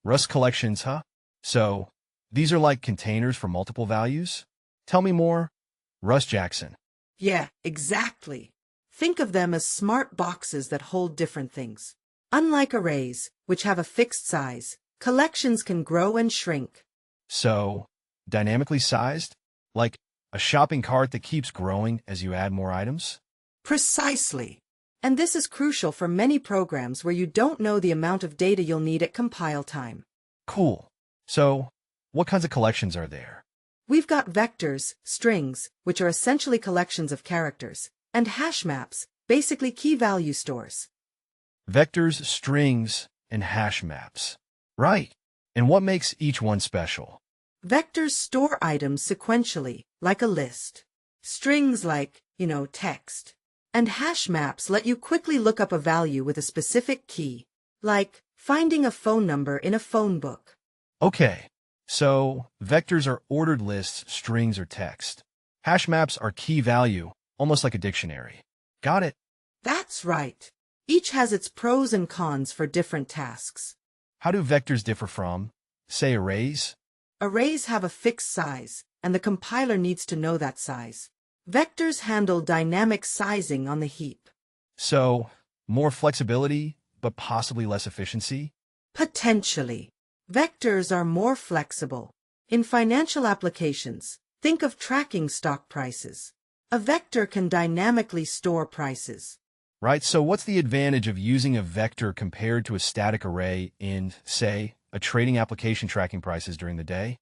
Rust collections, huh? So, these are like containers for multiple values? Tell me more. Russ Jackson. Yeah, exactly. Think of them as smart boxes that hold different things. Unlike arrays, which have a fixed size, collections can grow and shrink. So, dynamically sized? Like a shopping cart that keeps growing as you add more items? Precisely. And this is crucial for many programs where you don't know the amount of data you'll need at compile time. Cool. So, what kinds of collections are there? We've got vectors, strings, which are essentially collections of characters, and hash maps, basically key value stores. Vectors, strings, and hash maps. Right. And what makes each one special? Vectors store items sequentially, like a list. Strings like, text. And hash maps let you quickly look up a value with a specific key, like finding a phone number in a phone book. Okay. So, vectors are ordered lists, strings are text. Hash maps are key value, almost like a dictionary. Got it. That's right. Each has its pros and cons for different tasks. How do vectors differ from, say, arrays? Arrays have a fixed size, and the compiler needs to know that size. Vectors handle dynamic sizing on the heap. So, more flexibility, but possibly less efficiency? Potentially. Vectors are more flexible. In financial applications, think of tracking stock prices. A vector can dynamically store prices. Right, so what's the advantage of using a vector compared to a static array in, say, a trading application tracking prices during the day?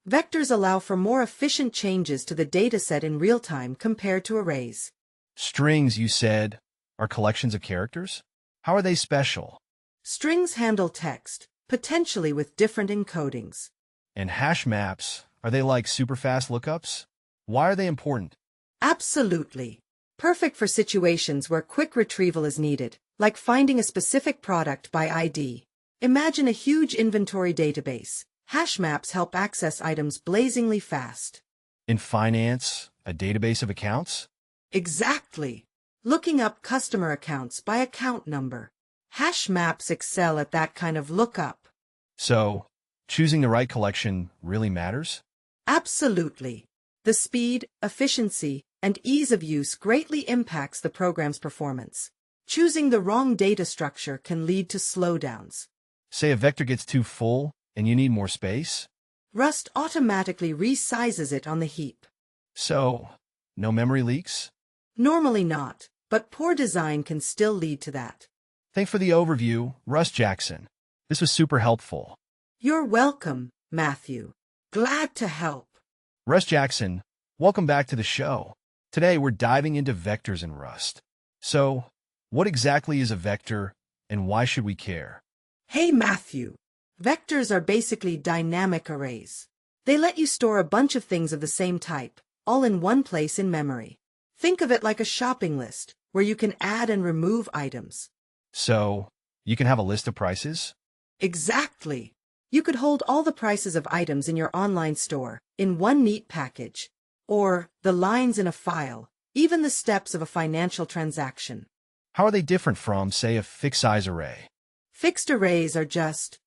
Vectors allow for more efficient changes to the dataset in real time compared to arrays. Strings, you said, are collections of characters? How are they special? Strings handle text, potentially with different encodings. And hash maps, are they like super-fast lookups? Why are they important? Absolutely. Perfect for situations where quick retrieval is needed, like finding a specific product by ID. Imagine a huge inventory database. Hash maps help access items blazingly fast. In finance, a database of accounts? Exactly. Looking up customer accounts by account number. Hash maps excel at that kind of lookup. So, choosing the right collection really matters? Absolutely. The speed, efficiency, and ease of use greatly impacts the program's performance. Choosing the wrong data structure can lead to slowdowns. Say a vector gets too full and you need more space? Rust automatically resizes it on the heap. So, no memory leaks? Normally not, but poor design can still lead to that. Thanks for the overview, Russ Jackson. This was super helpful. You're welcome, Matthew. Glad to help. Russ Jackson, welcome back to the show. Today we're diving into vectors in Rust. So, what exactly is a vector and why should we care? Hey, Matthew. Vectors are basically dynamic arrays. They let you store a bunch of things of the same type, all in one place in memory. Think of it like a shopping list, where you can add and remove items. So, you can have a list of prices? Exactly. You could hold all the prices of items in your online store in one neat package, or the lines in a file, even the steps of a financial transaction. How are they different from, say, a fixed-size array? Fixed arrays are just,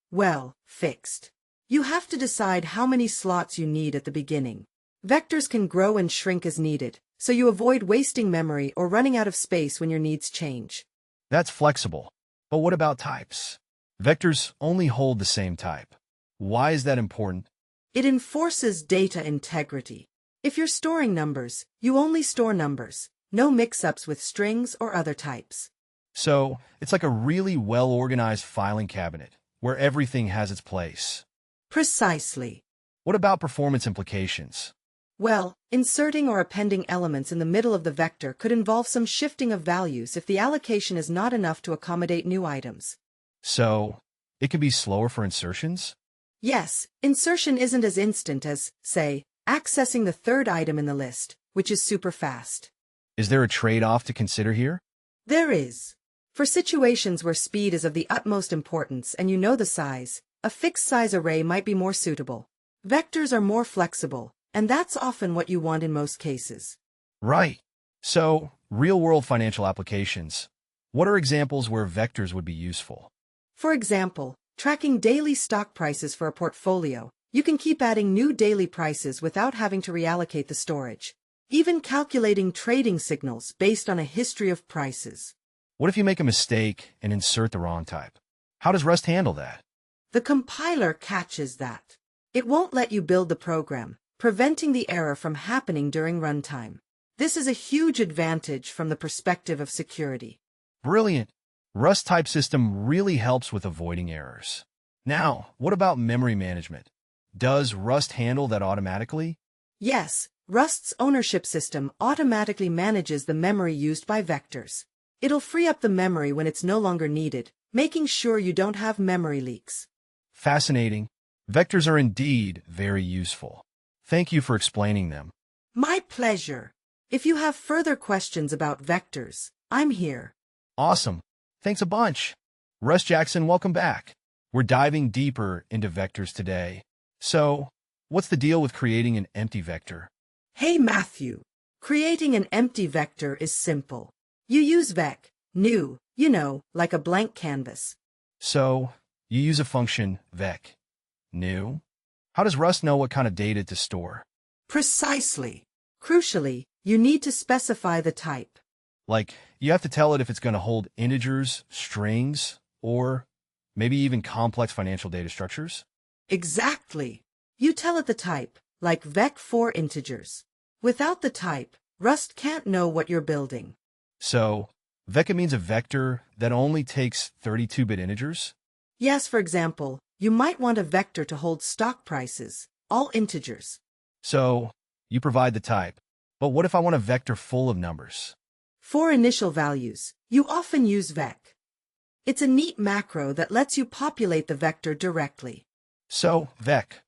fixed. You have to decide how many slots you need at the beginning. Vectors can grow and shrink as needed, so you avoid wasting memory or running out of space when your needs change. That's flexible. But what about types? Vectors only hold the same type. Why is that important? It enforces data integrity. If you're storing numbers, you only store numbers, no mix-ups with strings or other types. So, it's like a really well-organized filing cabinet, where everything has its place. Precisely. What about performance implications? Well, inserting or appending elements in the middle of the vector could involve some shifting of values if the allocation is not enough to accommodate new items. So, it can be slower for insertions? Yes, insertion isn't as instant as, say, accessing the third item in the list, which is super fast. Is there a trade-off to consider here? There is. For situations where speed is of the utmost importance and you know the size, a fixed-size array might be more suitable. Vectors are more flexible, and that's often what you want in most cases. Right. So, real-world financial applications. What are examples where vectors would be useful? For example, tracking daily stock prices for a portfolio. You can keep adding new daily prices without having to reallocate the storage. Even calculating trading signals based on a history of prices. What if you make a mistake and insert the wrong type? How does Rust handle that? The compiler catches that. It won't let you build the program, preventing the error from happening during runtime. This is a huge advantage from the perspective of security. Brilliant. Rust type system really helps with avoiding errors. Now, what about memory management? Does Rust handle that automatically? Yes, Rust's ownership system automatically manages the memory used by vectors. It'll free up the memory when it's no longer needed, making sure you don't have memory leaks. Fascinating. Vectors are indeed very useful. Thank you for explaining them. My pleasure. If you have further questions about vectors, I'm here. Awesome. Thanks a bunch. Russ Jackson, welcome back. We're diving deeper into vectors today. So, what's the deal with creating an empty vector? Hey Matthew, creating an empty vector is simple. You use vec, new, like a blank canvas. So, you use a function, vec, new? How does Rust know what kind of data to store? Precisely. Crucially, you need to specify the type. Like, you have to tell it if it's going to hold integers, strings, or maybe even complex financial data structures? Exactly. You tell it the type, like vec for integers. Without the type, Rust can't know what you're building. So, vec means a vector that only takes 32-bit integers? Yes, for example, you might want a vector to hold stock prices, all integers. So, you provide the type. But what if I want a vector full of numbers? For initial values, you often use vec. It's a neat macro that lets you populate the vector directly. So, vec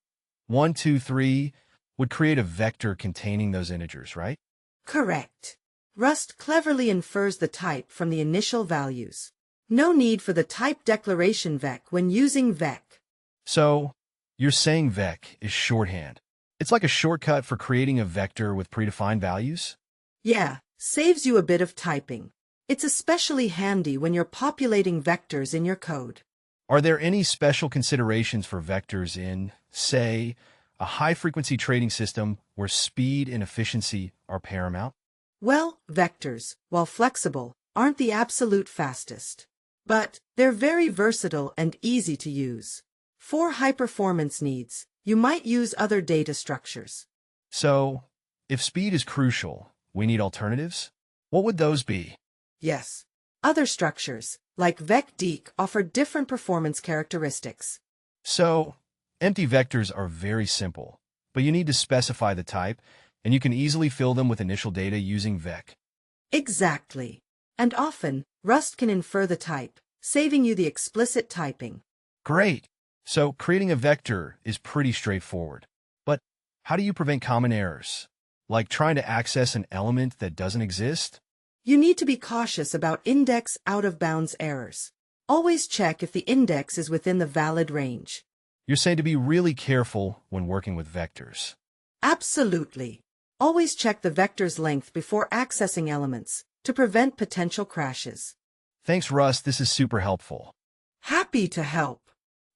1, 2, 3 would create a vector containing those integers, right? Correct. Rust cleverly infers the type from the initial values. No need for the type declaration vec when using vec. So, you're saying vec is shorthand. It's like a shortcut for creating a vector with predefined values? Yeah, saves you a bit of typing. It's especially handy when you're populating vectors in your code. Are there any special considerations for vectors in, say, a high-frequency trading system where speed and efficiency are paramount? Well, vectors, while flexible, aren't the absolute fastest. But they're very versatile and easy to use. For high-performance needs, you might use other data structures. So, if speed is crucial, we need alternatives? What would those be? Yes. Other structures, like vecdeec, offer different performance characteristics. So, empty vectors are very simple, but you need to specify the type, and you can easily fill them with initial data using vec. Exactly. And often, Rust can infer the type, saving you the explicit typing. Great! So, creating a vector is pretty straightforward. But how do you prevent common errors? Like trying to access an element that doesn't exist? You need to be cautious about index out-of-bounds errors. Always check if the index is within the valid range. You're saying to be really careful when working with vectors. Absolutely. Always check the vector's length before accessing elements to prevent potential crashes. Thanks, Russ. This is super helpful. Happy to help.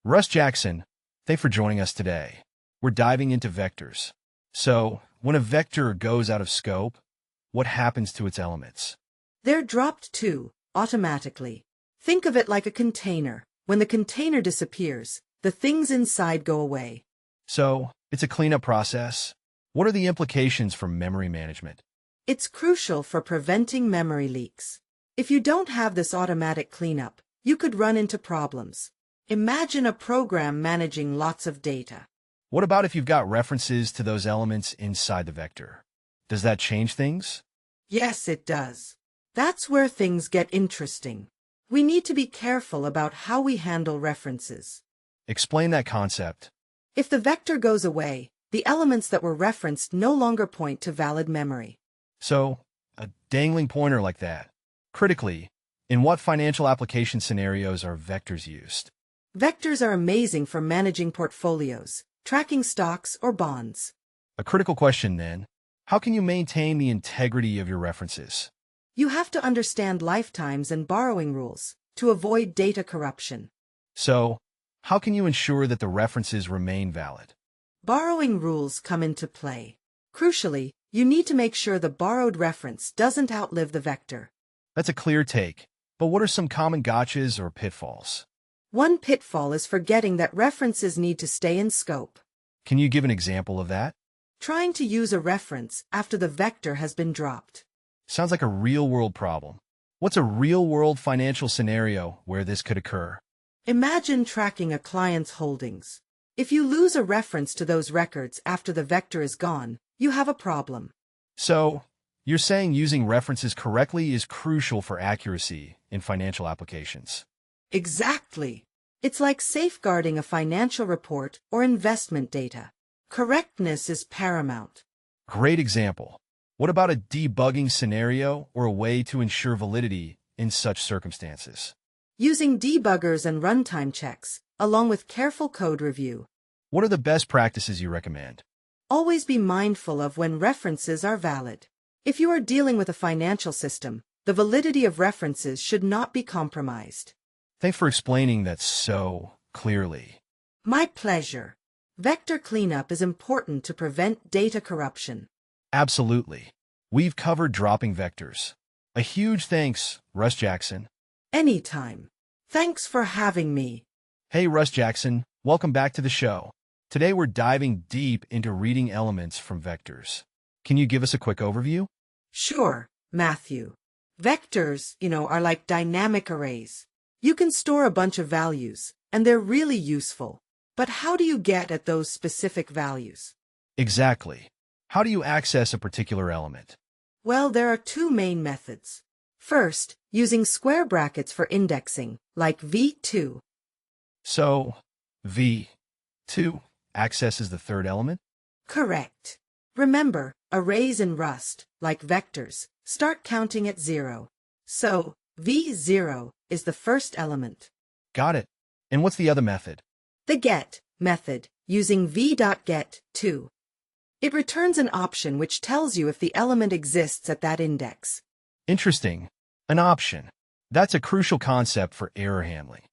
Russ Jackson, thanks for joining us today. We're diving into vectors. So, when a vector goes out of scope, what happens to its elements? They're dropped too, automatically. Think of it like a container. When the container disappears, the things inside go away. So, it's a cleanup process. What are the implications for memory management? It's crucial for preventing memory leaks. If you don't have this automatic cleanup, you could run into problems. Imagine a program managing lots of data. What about if you've got references to those elements inside the vector? Does that change things? Yes, it does. That's where things get interesting. We need to be careful about how we handle references. Explain that concept. If the vector goes away, the elements that were referenced no longer point to valid memory. So, a dangling pointer like that. Critically, in what financial application scenarios are vectors used? Vectors are amazing for managing portfolios, tracking stocks or bonds. A critical question then, how can you maintain the integrity of your references? You have to understand lifetimes and borrowing rules to avoid data corruption. So, How can you ensure that the references remain valid? Borrowing rules come into play. Crucially, you need to make sure the borrowed reference doesn't outlive the vector. That's a clear take, but what are some common gotchas or pitfalls? One pitfall is forgetting that references need to stay in scope. Can you give an example of that? Trying to use a reference after the vector has been dropped. Sounds like a real-world problem. What's a real-world financial scenario where this could occur? Imagine tracking a client's holdings. If you lose a reference to those records after the vector is gone, you have a problem. So, you're saying using references correctly is crucial for accuracy in financial applications. Exactly. It's like safeguarding a financial report or investment data. Correctness is paramount. Great example. What about a debugging scenario or a way to ensure validity in such circumstances? Using debuggers and runtime checks, along with careful code review. What are the best practices you recommend? Always be mindful of when references are valid. If you are dealing with a financial system, the validity of references should not be compromised. Thanks for explaining that so clearly. My pleasure. Vector cleanup is important to prevent data corruption. Absolutely. We've covered dropping vectors. A huge thanks, Russ Jackson. Anytime. Thanks for having me. Hey, Russ Jackson. Welcome back to the show. Today we're diving deep into reading elements from vectors. Can you give us a quick overview? Sure, Matthew. Vectors, are like dynamic arrays. You can store a bunch of values, and they're really useful. But how do you get at those specific values? Exactly. How do you access a particular element? Well, there are two main methods. First, using square brackets for indexing, like v2. So, v2 accesses the third element? Correct. Remember, arrays in Rust, like vectors, start counting at 0. So, v0 is the first element. Got it. And what's the other method? The get method, using v.get2. It returns an option which tells you if the element exists at that index. Interesting. An option. That's a crucial concept for error handling.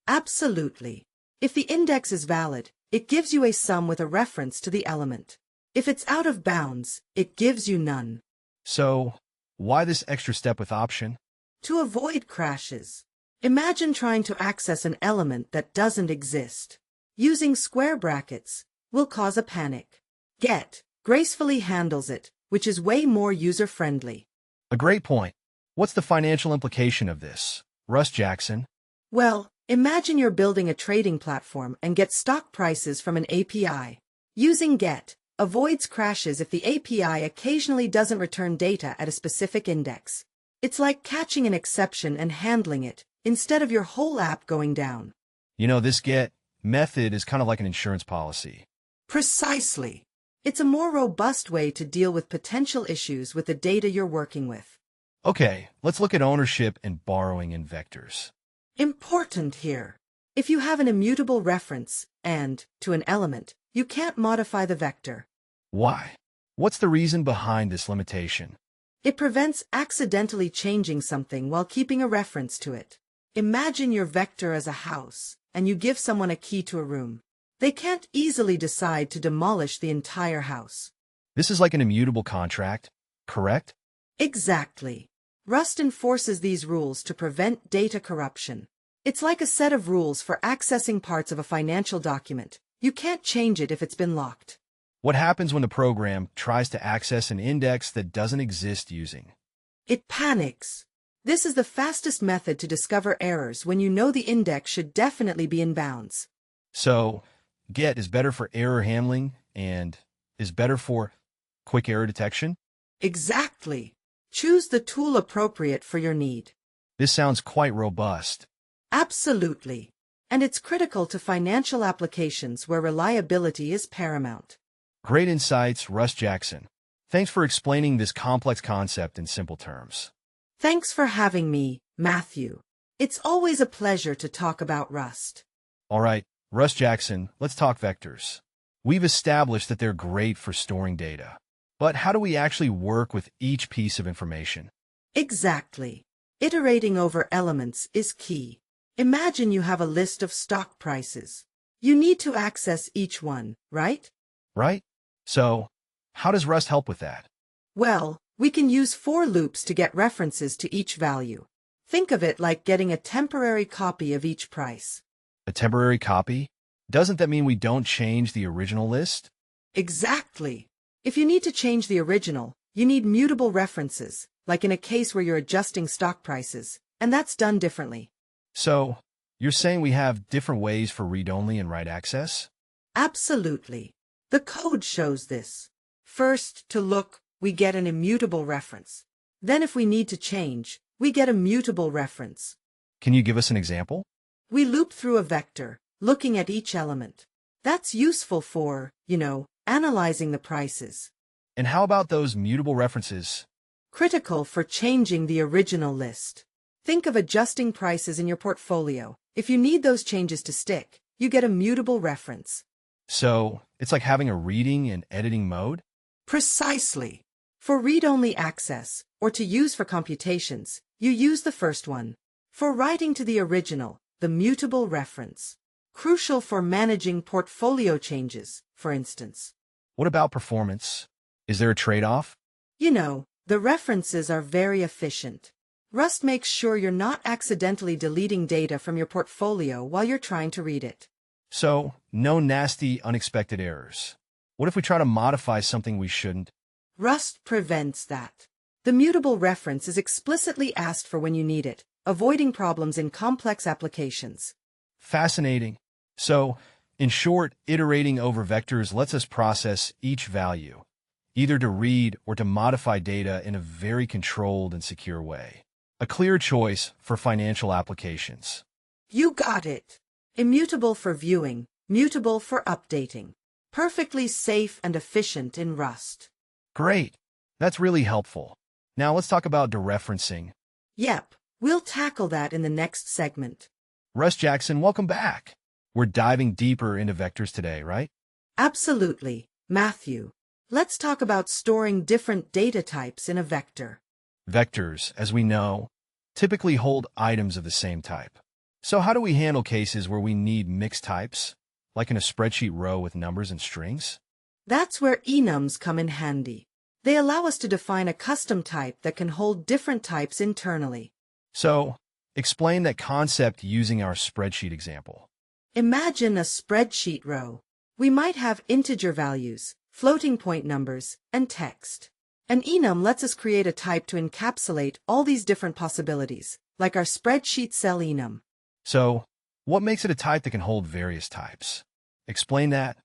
Absolutely. If the index is valid, it gives you a sum with a reference to the element. If it's out of bounds, it gives you none. So, why this extra step with option? To avoid crashes. Imagine trying to access an element that doesn't exist. Using square brackets will cause a panic. Get gracefully handles it, which is way more user-friendly. A great point. What's the financial implication of this, Russ Jackson? Well, imagine you're building a trading platform and get stock prices from an API. Using get avoids crashes if the API occasionally doesn't return data at a specific index. It's like catching an exception and handling it, instead of your whole app going down. This get method is kind of like an insurance policy. Precisely. It's a more robust way to deal with potential issues with the data you're working with. Okay, let's look at ownership and borrowing in vectors. Important here. If you have an immutable reference, and, to an element, you can't modify the vector. Why? What's the reason behind this limitation? It prevents accidentally changing something while keeping a reference to it. Imagine your vector as a house, and you give someone a key to a room. They can't easily decide to demolish the entire house. This is like an immutable contract, correct? Exactly. Rust enforces these rules to prevent data corruption. It's like a set of rules for accessing parts of a financial document. You can't change it if it's been locked. What happens when the program tries to access an index that doesn't exist using? It panics. This is the fastest method to discover errors when you know the index should definitely be in bounds. So, get is better for error handling and is better for quick error detection? Exactly. Choose the tool appropriate for your need. This sounds quite robust. Absolutely. And it's critical to financial applications where reliability is paramount. Great insights, Russ Jackson. Thanks for explaining this complex concept in simple terms. Thanks for having me, Matthew. It's always a pleasure to talk about Rust. All right, Russ Jackson, let's talk vectors. We've established that they're great for storing data. But how do we actually work with each piece of information? Exactly. Iterating over elements is key. Imagine you have a list of stock prices. You need to access each one, right? Right? So, how does Rust help with that? Well, we can use for loops to get references to each value. Think of it like getting a temporary copy of each price. A temporary copy? Doesn't that mean we don't change the original list? Exactly. If you need to change the original, you need mutable references, like in a case where you're adjusting stock prices, and that's done differently. So, you're saying we have different ways for read-only and write access? Absolutely. The code shows this. First, to look, we get an immutable reference. Then if we need to change, we get a mutable reference. Can you give us an example? We loop through a vector, looking at each element. That's useful for, analyzing the prices. And how about those mutable references? Critical for changing the original list. Think of adjusting prices in your portfolio. If you need those changes to stick, you get a mutable reference. So, it's like having a reading and editing mode? Precisely. For read-only access, or to use for computations, you use the first one. For writing to the original, the mutable reference. Crucial for managing portfolio changes, for instance. What about performance? Is there a trade-off? The references are very efficient. Rust makes sure you're not accidentally deleting data from your portfolio while you're trying to read it. So, no nasty, unexpected errors. What if we try to modify something we shouldn't? Rust prevents that. The mutable reference is explicitly asked for when you need it, avoiding problems in complex applications. Fascinating. So, in short, iterating over vectors lets us process each value, either to read or to modify data in a very controlled and secure way. A clear choice for financial applications. You got it. Immutable for viewing, mutable for updating. Perfectly safe and efficient in Rust. Great. That's really helpful. Now let's talk about dereferencing. Yep, we'll tackle that in the next segment. Russ Jackson, welcome back. We're diving deeper into vectors today, right? Absolutely, Matthew. Let's talk about storing different data types in a vector. Vectors, as we know, typically hold items of the same type. So how do we handle cases where we need mixed types, like in a spreadsheet row with numbers and strings? That's where enums come in handy. They allow us to define a custom type that can hold different types internally. So, explain that concept using our spreadsheet example. Imagine a spreadsheet row. We might have integer values, floating point numbers, and text. An enum lets us create a type to encapsulate all these different possibilities, like our spreadsheet cell enum. So, what makes it a type that can hold various types? Explain that.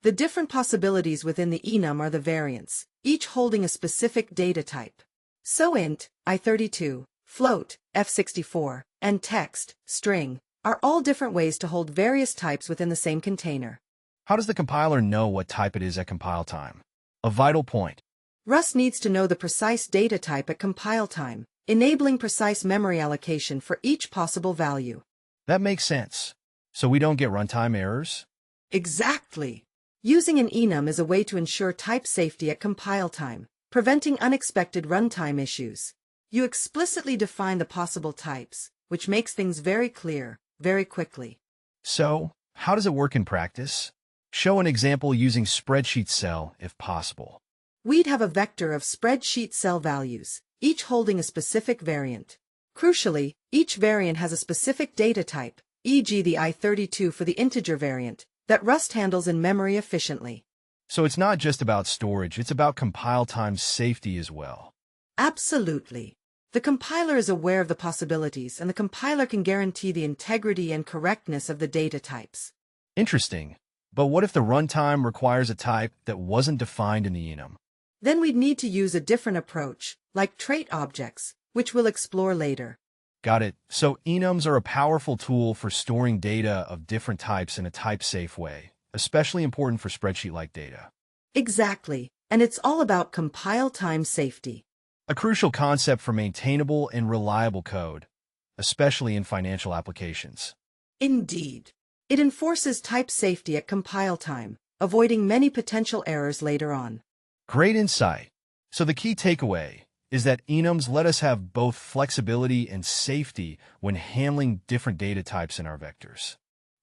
The different possibilities within the enum are the variants, each holding a specific data type. So int, I32, float, F64, and text, string, are all different ways to hold various types within the same container. How does the compiler know what type it is at compile time? A vital point. Rust needs to know the precise data type at compile time, enabling precise memory allocation for each possible value. That makes sense. So we don't get runtime errors? Exactly. Using an enum is a way to ensure type safety at compile time, preventing unexpected runtime issues. You explicitly define the possible types, which makes things very clear, very quickly. So, how does it work in practice? Show an example using spreadsheet cell, if possible. We'd have a vector of spreadsheet cell values, each holding a specific variant. Crucially, each variant has a specific data type, e.g. the I32 for the integer variant, that Rust handles in memory efficiently. So it's not just about storage, it's about compile time safety as well. Absolutely. The compiler is aware of the possibilities, and the compiler can guarantee the integrity and correctness of the data types. Interesting. But what if the runtime requires a type that wasn't defined in the enum? Then we'd need to use a different approach, like trait objects, which we'll explore later. Got it. So enums are a powerful tool for storing data of different types in a type-safe way, especially important for spreadsheet-like data. Exactly, and it's all about compile time safety. A crucial concept for maintainable and reliable code, especially in financial applications. Indeed. It enforces type safety at compile time, avoiding many potential errors later on. Great insight. So the key takeaway is that enums let us have both flexibility and safety when handling different data types in our vectors.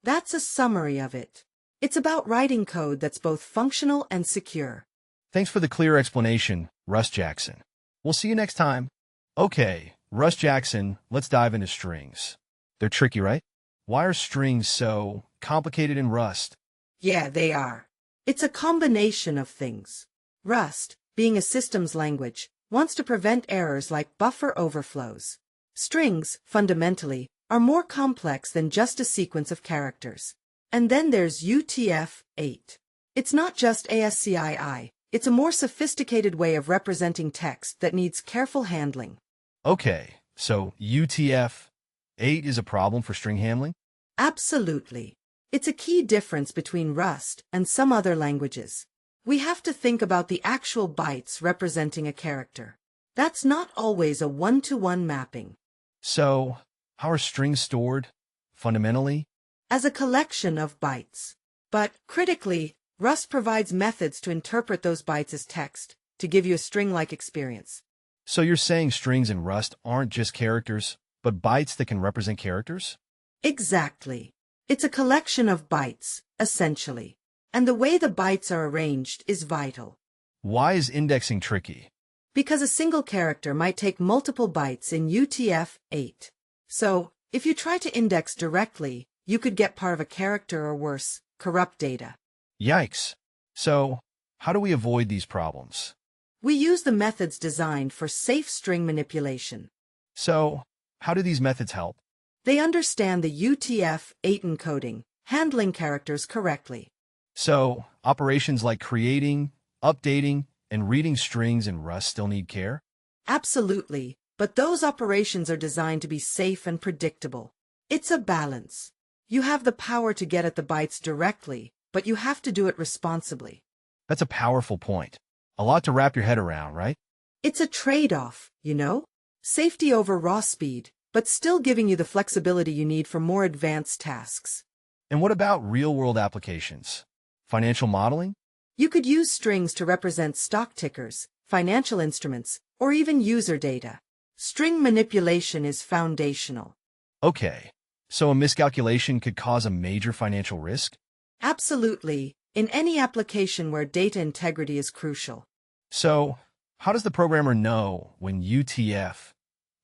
That's a summary of it. It's about writing code that's both functional and secure. Thanks for the clear explanation, Russ Jackson. We'll see you next time. Okay, Russ Jackson, let's dive into strings. They're tricky, right? Why are strings so complicated in Rust? Yeah, they are. It's a combination of things. Rust, being a systems language, wants to prevent errors like buffer overflows. Strings, fundamentally, are more complex than just a sequence of characters. And then there's UTF-8. It's not just ASCII, it's a more sophisticated way of representing text that needs careful handling. Okay, so UTF-8 is a problem for string handling? Absolutely. It's a key difference between Rust and some other languages. We have to think about the actual bytes representing a character. That's not always a one-to-one mapping. So, how are strings stored, fundamentally? As a collection of bytes. But, critically, Rust provides methods to interpret those bytes as text, to give you a string-like experience. So you're saying strings in Rust aren't just characters, but bytes that can represent characters? Exactly. It's a collection of bytes, essentially. And the way the bytes are arranged is vital. Why is indexing tricky? Because a single character might take multiple bytes in UTF-8. So, if you try to index directly, you could get part of a character or worse, corrupt data. Yikes. So, how do we avoid these problems? We use the methods designed for safe string manipulation. So, how do these methods help? They understand the UTF-8 encoding, handling characters correctly. So, operations like creating, updating, and reading strings in Rust still need care? Absolutely, but those operations are designed to be safe and predictable. It's a balance. You have the power to get at the bytes directly, but you have to do it responsibly. That's a powerful point. A lot to wrap your head around, right? It's a trade-off, you know? Safety over raw speed, but still giving you the flexibility you need for more advanced tasks. And what about real-world applications? Financial modeling? You could use strings to represent stock tickers, financial instruments, or even user data. String manipulation is foundational. Okay, so a miscalculation could cause a major financial risk? Absolutely, in any application where data integrity is crucial. So, how does the programmer know when UTF-8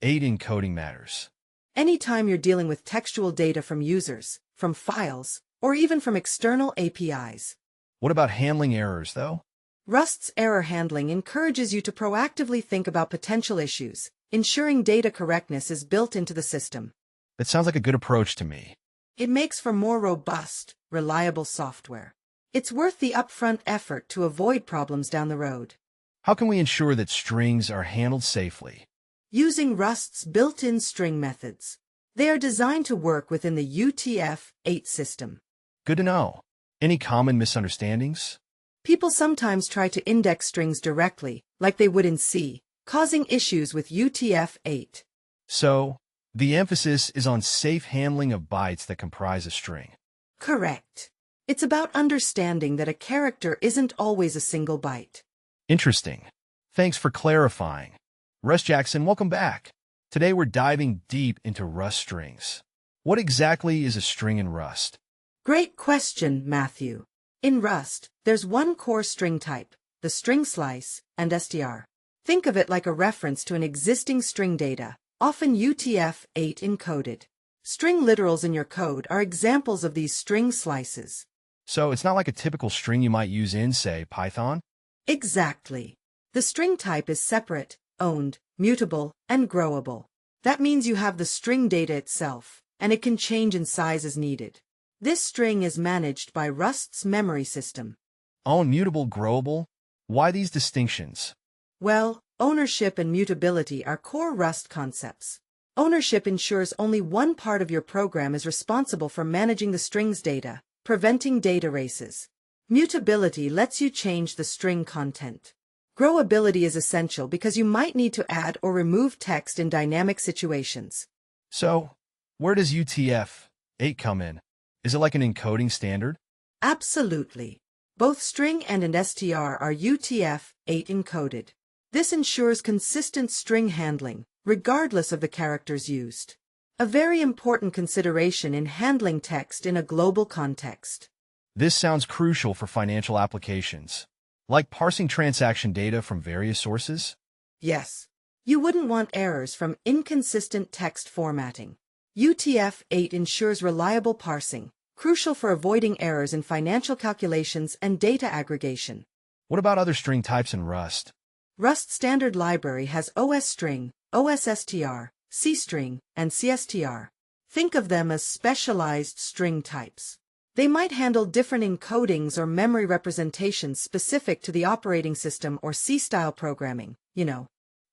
encoding matters? Anytime you're dealing with textual data from users, from files, or even from external APIs. What about handling errors, though? Rust's error handling encourages you to proactively think about potential issues, ensuring data correctness is built into the system. That sounds like a good approach to me. It makes for more robust, reliable software. It's worth the upfront effort to avoid problems down the road. How can we ensure that strings are handled safely? Using Rust's built-in string methods. They are designed to work within the UTF-8 system. Good to know. Any common misunderstandings? People sometimes try to index strings directly, like they would in C, causing issues with UTF-8. So, the emphasis is on safe handling of bytes that comprise a string. Correct. It's about understanding that a character isn't always a single byte. Interesting. Thanks for clarifying. Russ Jackson, welcome back. Today we're diving deep into Rust strings. What exactly is a string in Rust? Great question, Matthew. In Rust, there's one core string type, the string slice, and str. Think of it like a reference to an existing string data, often UTF-8 encoded. String literals in your code are examples of these string slices. So it's not like a typical string you might use in, say, Python? Exactly. The string type is separate, owned, mutable, and growable. That means you have the string data itself, and it can change in size as needed. This string is managed by Rust's memory system. Own, mutable, growable? Why these distinctions? Well, ownership and mutability are core Rust concepts. Ownership ensures only one part of your program is responsible for managing the string's data, preventing data races. Mutability lets you change the string content. Growability is essential because you might need to add or remove text in dynamic situations. So, where does UTF-8 come in? Is it like an encoding standard? Absolutely. Both string and str are UTF-8 encoded. This ensures consistent string handling, regardless of the characters used. a very important consideration in handling text in a global context. This sounds crucial for financial applications, like parsing transaction data from various sources. Yes. You wouldn't want errors from inconsistent text formatting. UTF-8 ensures reliable parsing, crucial for avoiding errors in financial calculations and data aggregation. What about other string types in Rust? Rust standard library has OSString, OSSTR, CString, and CSTR. Think of them as specialized string types. They might handle different encodings or memory representations specific to the operating system or C-style programming,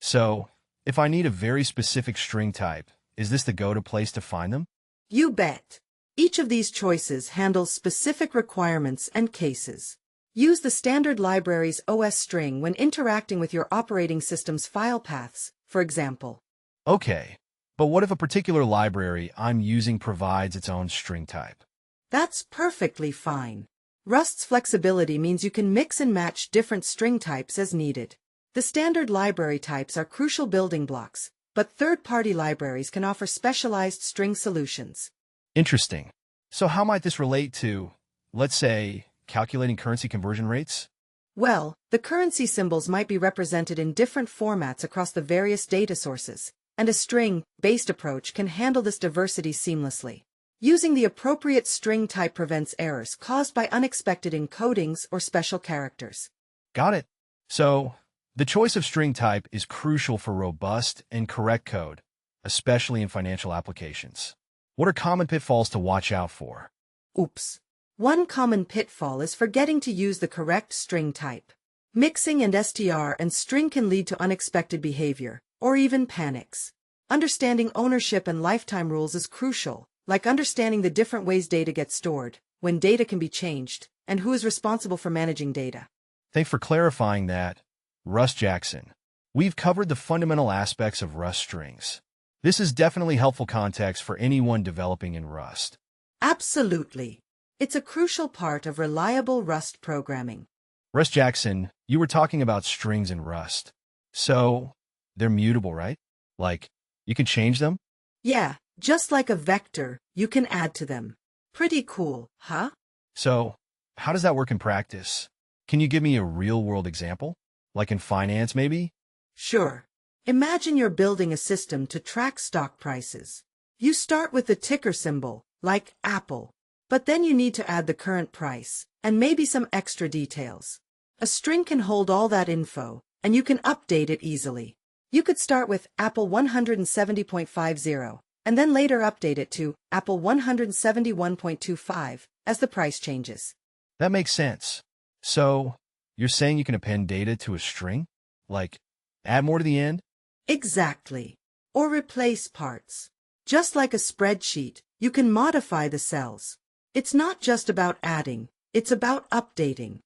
So, if I need a very specific string type, is this the go-to place to find them? You bet. Each of these choices handles specific requirements and cases. Use the standard library's OSString when interacting with your operating system's file paths, for example. Okay, but what if a particular library I'm using provides its own string type? That's perfectly fine. Rust's flexibility means you can mix and match different string types as needed. The standard library types are crucial building blocks, but third-party libraries can offer specialized string solutions. Interesting. So how might this relate to, let's say, calculating currency conversion rates? Well, the currency symbols might be represented in different formats across the various data sources, and a string-based approach can handle this diversity seamlessly. Using the appropriate string type prevents errors caused by unexpected encodings or special characters. Got it. So, the choice of string type is crucial for robust and correct code, especially in financial applications. What are common pitfalls to watch out for? Oops. One common pitfall is forgetting to use the correct string type. Mixing and str and string can lead to unexpected behavior, or even panics. Understanding ownership and lifetime rules is crucial, like understanding the different ways data gets stored, when data can be changed, and who is responsible for managing data. Thanks for clarifying that, Russ Jackson. We've covered the fundamental aspects of Rust strings. This is definitely helpful context for anyone developing in Rust. Absolutely. It's a crucial part of reliable Rust programming. Russ Jackson, you were talking about strings in Rust. So, they're mutable, right? Like, you can change them? Yeah, just like a vector, you can add to them. Pretty cool, huh? So, how does that work in practice? Can you give me a real-world example? Like in finance, maybe? Sure. Imagine you're building a system to track stock prices. You start with the ticker symbol, like Apple. But then you need to add the current price, and maybe some extra details. A string can hold all that info, and you can update it easily. You could start with Apple 170.50, and then later update it to Apple 171.25 as the price changes. That makes sense. So, you're saying you can append data to a string? Like, add more to the end? Exactly. Or replace parts. Just like a spreadsheet, you can modify the cells. It's not just about adding, it's about updating.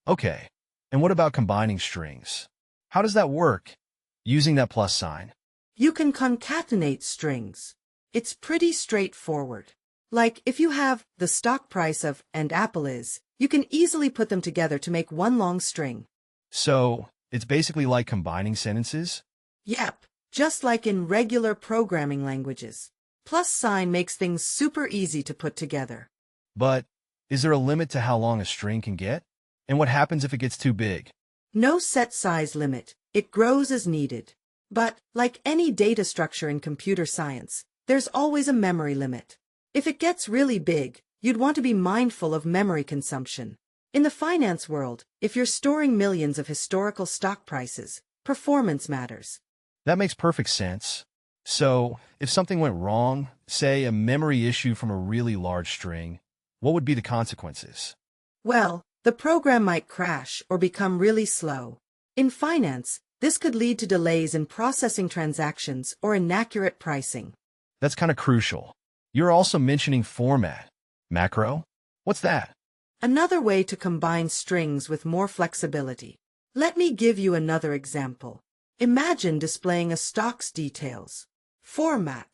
Okay, and what about combining strings? How does that work? Using that plus sign. You can concatenate strings. It's pretty straightforward. Like if you have the stock price of and Apple is, you can easily put them together to make one long string. So, it's basically like combining sentences? Yep, just like in regular programming languages. Plus sign makes things super easy to put together. But, is there a limit to how long a string can get? And what happens if it gets too big? No set size limit, it grows as needed. But, like any data structure in computer science, there's always a memory limit. If it gets really big, you'd want to be mindful of memory consumption. In the finance world, if you're storing millions of historical stock prices, performance matters. That makes perfect sense. So, if something went wrong, say a memory issue from a really large string, what would be the consequences? Well, the program might crash or become really slow. In finance, this could lead to delays in processing transactions or inaccurate pricing. That's kind of crucial. You're also mentioning format. Macro? What's that? Another way to combine strings with more flexibility. Let me give you another example. Imagine displaying a stock's details. Format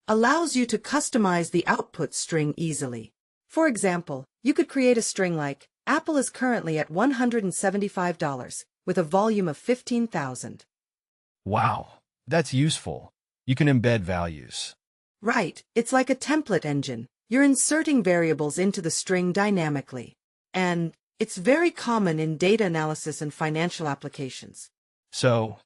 allows you to customize the output string easily. For example, you could create a string like, Apple is currently at $175, with a volume of 15,000. Wow, that's useful. You can embed values. Right, it's like a template engine. You're inserting variables into the string dynamically. And it's very common in data analysis and financial applications. So,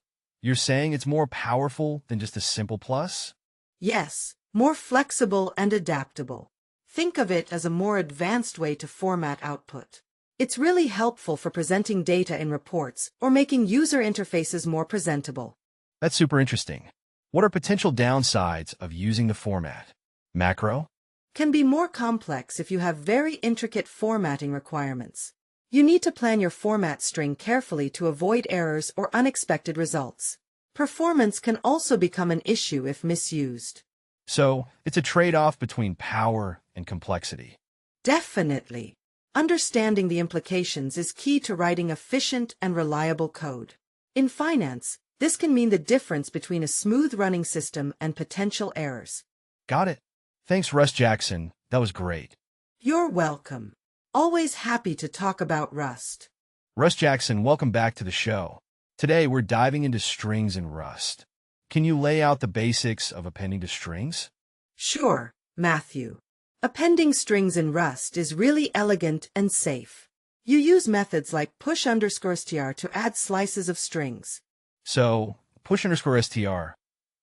you're saying it's more powerful than just a simple plus? Yes, more flexible and adaptable. Think of it as a more advanced way to format output. It's really helpful for presenting data in reports or making user interfaces more presentable. That's super interesting. What are potential downsides of using the format? Macro? Can be more complex if you have very intricate formatting requirements. You need to plan your format string carefully to avoid errors or unexpected results. Performance can also become an issue if misused. So, it's a trade-off between power and complexity. Definitely. Understanding the implications is key to writing efficient and reliable code. In finance, this can mean the difference between a smooth-running system and potential errors. Got it. Thanks, Russ Jackson. That was great. You're welcome. Always happy to talk about Rust. Russ Jackson, welcome back to the show. Today, we're diving into strings in Rust. Can you lay out the basics of appending to strings? Sure, Matthew. Appending strings in Rust is really elegant and safe. You use methods like push_str to add slices of strings. So, push_str.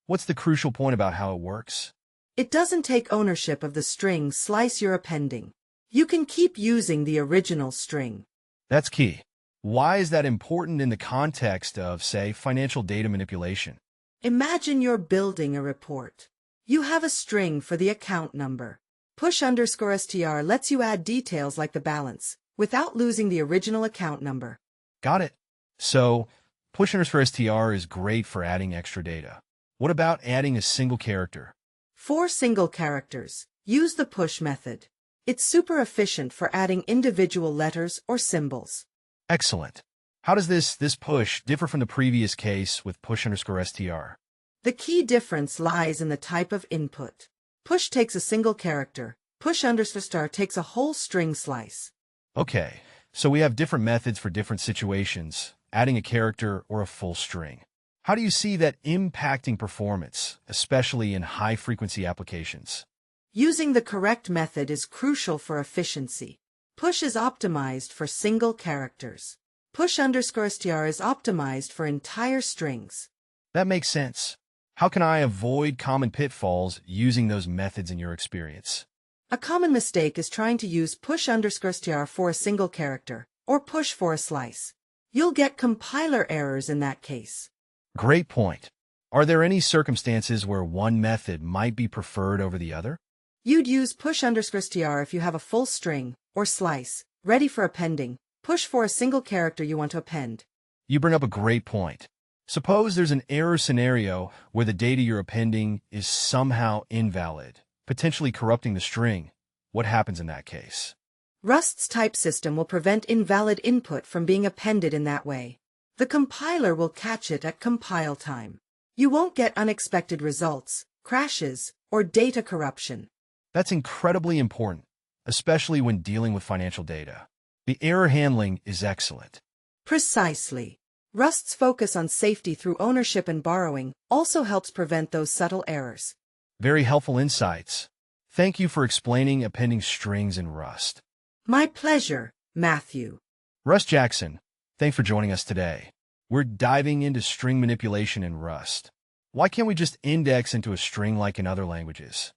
What's the crucial point about how it works? It doesn't take ownership of the string slice you're appending. You can keep using the original string. That's key. Why is that important in the context of, say, financial data manipulation? Imagine you're building a report. You have a string for the account number. Push_str lets you add details like the balance, without losing the original account number. Got it. So, push_str is great for adding extra data. What about adding a single character? For single characters, use the push method. It's super efficient for adding individual letters or symbols. Excellent. How does this push differ from the previous case with push_str? The key difference lies in the type of input. Push takes a single character. Push_str takes a whole string slice. Okay, so we have different methods for different situations, adding a character or a full string. How do you see that impacting performance, especially in high-frequency applications? Using the correct method is crucial for efficiency. Push is optimized for single characters. Push_str is optimized for entire strings. That makes sense. How can I avoid common pitfalls using those methods in your experience? A common mistake is trying to use push_str for a single character, or push for a slice. You'll get compiler errors in that case. Great point. Are there any circumstances where one method might be preferred over the other? You'd use push_str if you have a full string, or slice, ready for appending. Push for a single character you want to append. You bring up a great point. Suppose there's an error scenario where the data you're appending is somehow invalid, potentially corrupting the string. What happens in that case? Rust's type system will prevent invalid input from being appended in that way. The compiler will catch it at compile time. You won't get unexpected results, crashes, or data corruption. That's incredibly important, especially when dealing with financial data. The error handling is excellent. Precisely. Rust's focus on safety through ownership and borrowing also helps prevent those subtle errors. Very helpful insights. Thank you for explaining appending strings in Rust. My pleasure, Matthew. Russ Jackson, thanks for joining us today. We're diving into string manipulation in Rust. Why can't we just index into a string like in other languages?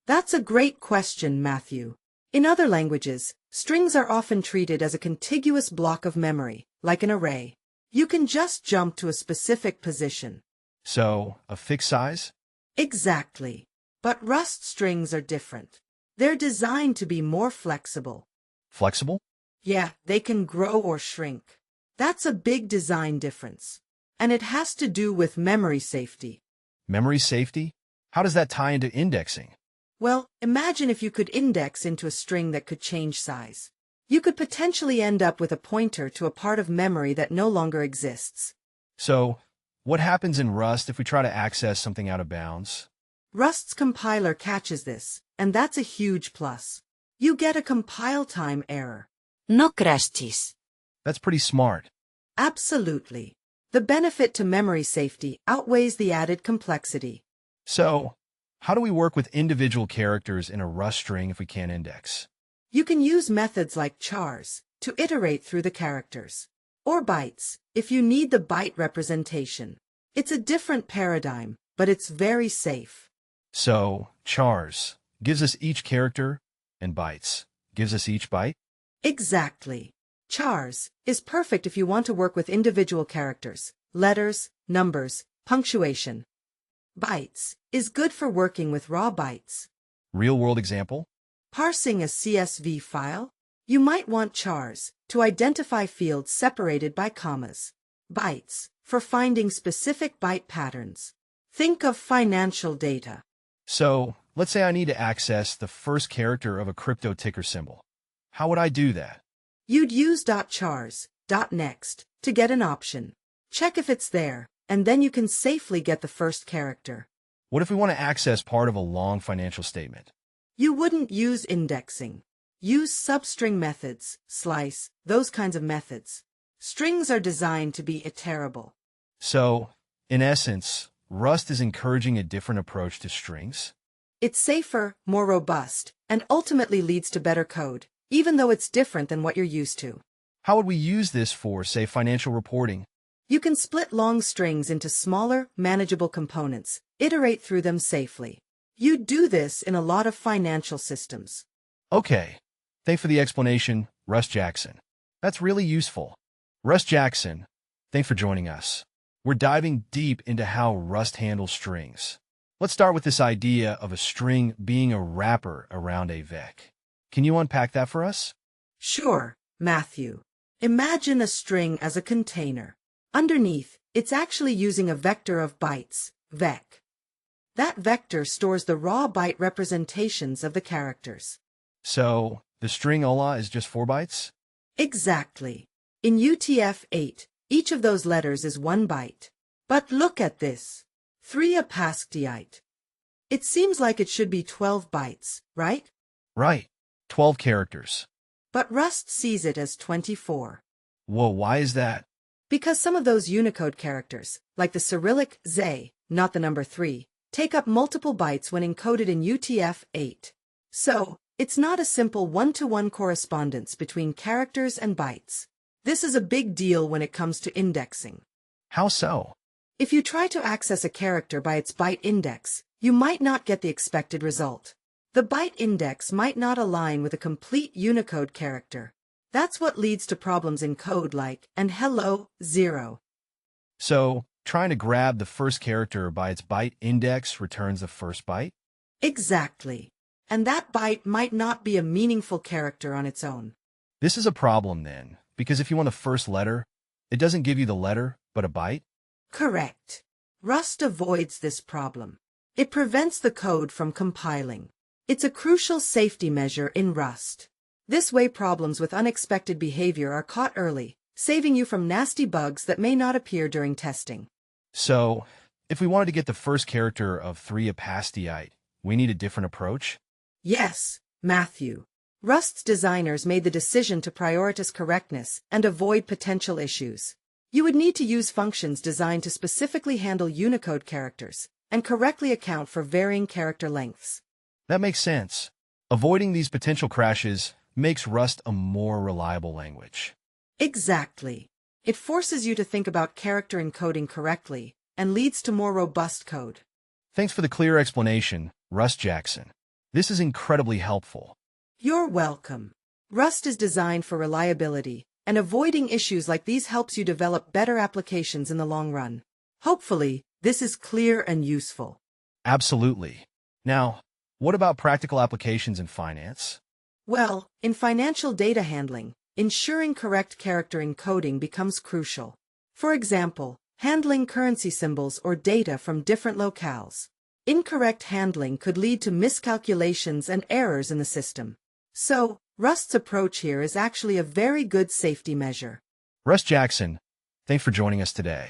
That's a great question, Matthew. In other languages, strings are often treated as a contiguous block of memory, like an array. You can just jump to a specific position. So, a fixed size? Exactly. But Rust strings are different. They're designed to be more flexible. Flexible? Yeah, they can grow or shrink. That's a big design difference. And it has to do with memory safety. Memory safety? How does that tie into indexing? Well, imagine if you could index into a string that could change size. You could potentially end up with a pointer to a part of memory that no longer exists. So, what happens in Rust if we try to access something out of bounds? Rust's compiler catches this, and that's a huge plus. You get a compile time error. No crashes. That's pretty smart. Absolutely. The benefit to memory safety outweighs the added complexity. So, How do we work with individual characters in a Rust string if we can't index? You can use methods like chars to iterate through the characters, or bytes if you need the byte representation. It's a different paradigm, but it's very safe. So, chars gives us each character, and bytes gives us each byte? Exactly. Chars is perfect if you want to work with individual characters, letters, numbers, punctuation. Bytes is good for working with raw bytes. Real-world example? Parsing a CSV file? You might want chars to identify fields separated by commas. Bytes for finding specific byte patterns. Think of financial data. So, let's say I need to access the first character of a crypto ticker symbol. How would I do that? You'd use .chars, .next to get an option. Check if it's there, and then you can safely get the first character. What if we want to access part of a long financial statement? You wouldn't use indexing. Use substring methods, slice, those kinds of methods. Strings are designed to be iterable. So, in essence, Rust is encouraging a different approach to strings? It's safer, more robust, and ultimately leads to better code, even though it's different than what you're used to. How would we use this for, say, financial reporting? You can split long strings into smaller, manageable components, iterate through them safely. You do this in a lot of financial systems. Okay. Thanks for the explanation, Russ Jackson. That's really useful. Russ Jackson, thanks for joining us. We're diving deep into how Rust handles strings. Let's start with this idea of a string being a wrapper around a vec. Can you unpack that for us? Sure, Matthew. Imagine a string as a container. Underneath, it's actually using a vector of bytes, vec. That vector stores the raw byte representations of the characters. So, the string hola is just 4 bytes? Exactly. In UTF-8, each of those letters is 1 byte. But look at this. 3 apascdiite. It seems like it should be 12 bytes, right? Right. 12 characters. But Rust sees it as 24. Whoa, why is that? Because some of those Unicode characters, like the Cyrillic Z, not the number 3, take up multiple bytes when encoded in UTF-8. So, it's not a simple one-to-one correspondence between characters and bytes. This is a big deal when it comes to indexing. How so? If you try to access a character by its byte index, you might not get the expected result. The byte index might not align with a complete Unicode character. That's what leads to problems in code like, and hello, 0. So, trying to grab the first character by its byte index returns the first byte? Exactly. And that byte might not be a meaningful character on its own. This is a problem then, because if you want the first letter, it doesn't give you the letter, but a byte? Correct. Rust avoids this problem. It prevents the code from compiling. It's a crucial safety measure in Rust. This way problems with unexpected behavior are caught early, saving you from nasty bugs that may not appear during testing. So, if we wanted to get the first character of 3 apascdiite, we need a different approach? Yes, Matthew. Rust's designers made the decision to prioritize correctness and avoid potential issues. You would need to use functions designed to specifically handle Unicode characters and correctly account for varying character lengths. That makes sense. Avoiding these potential crashes makes Rust a more reliable language. Exactly. It forces you to think about character encoding correctly and leads to more robust code. Thanks for the clear explanation, Russ Jackson. This is incredibly helpful. You're welcome. Rust is designed for reliability, and avoiding issues like these helps you develop better applications in the long run. Hopefully, this is clear and useful. Absolutely. Now, what about practical applications in finance? Well, in financial data handling, ensuring correct character encoding becomes crucial. For example, handling currency symbols or data from different locales. Incorrect handling could lead to miscalculations and errors in the system. So, Rust's approach here is actually a very good safety measure. Russ Jackson, thanks for joining us today.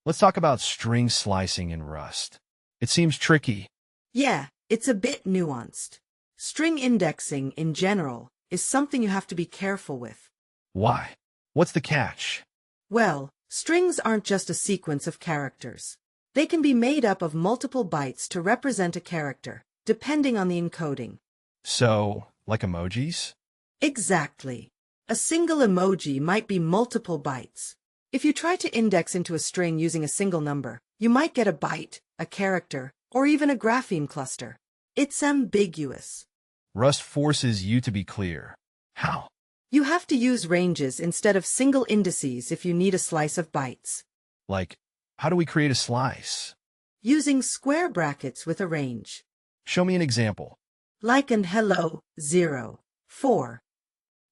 Let's talk about string slicing in Rust. It seems tricky. Yeah, it's a bit nuanced. String indexing, in general, is something you have to be careful with. Why? What's the catch? Well, strings aren't just a sequence of characters. They can be made up of multiple bytes to represent a character, depending on the encoding. So, like emojis? Exactly. A single emoji might be multiple bytes. If you try to index into a string using a single number, you might get a byte, a character, or even a grapheme cluster. It's ambiguous. Rust forces you to be clear. How? You have to use ranges instead of single indices if you need a slice of bytes. Like, how do we create a slice? Using square brackets with a range. Show me an example. Like an hello, 0, 4.